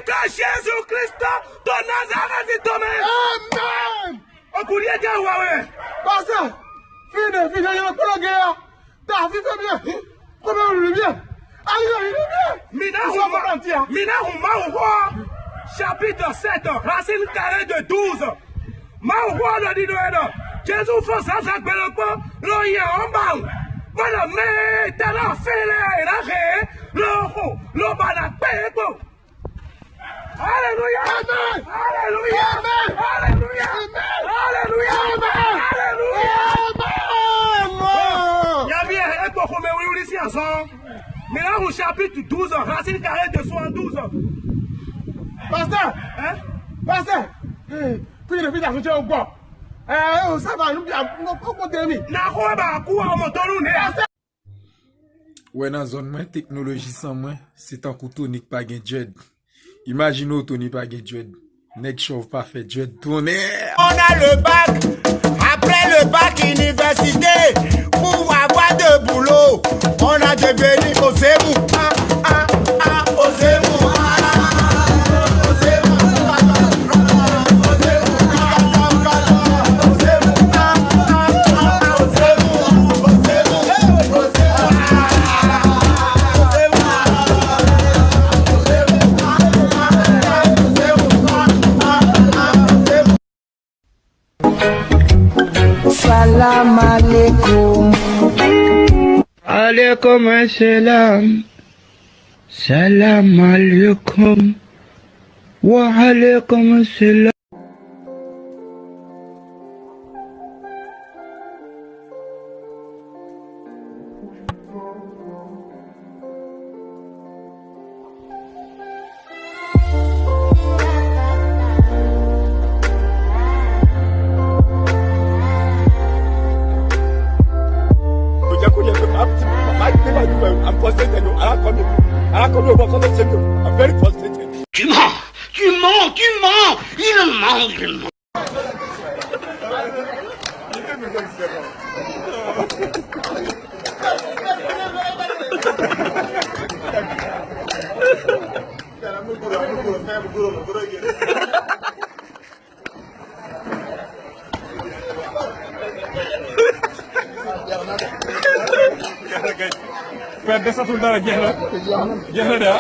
que Jésus-Christ de Nazareth est tombé. Amen. Au courrier de Huawei. Pasteur, fini, il y a un guerre. T'as fait bien. Comment le bien? Mina Huma, chapitre 7, racine carrée de 12. Maouwa le dit Jésus fait ça, ça peut le pas, le y a en bas. Voilà, mais t'as la fait le bana pépo. Alléluia! Amen! Alléluia! Amen! Alléluia! Amen! Alléluia! Amen! Y'a bien, et pour qu'on me ici ensemble. Mais là, au chapitre 12, racine carrée de 72. Pasteur! Hein? Pasteur! Puis le village, je au bois. Ça va, nous bien, nous demi. Ouais, dans zone moins technologie sans moi, c'est un couteau ni pas gen dread. Imaginez Tony pas gen dread. Nèg chauve pas fait dread tourner. On a le bac, après le bac université, pour avoir de boulot, on a devenu au Zemou. Au Zemou. Salam alaikum. Alaikum assalam. Salam alaikum. Wa alaikum assalam. I'm frustrated. I'm very frustrated. Tu mens, il ment. Fais desatul dara jeex na de ah.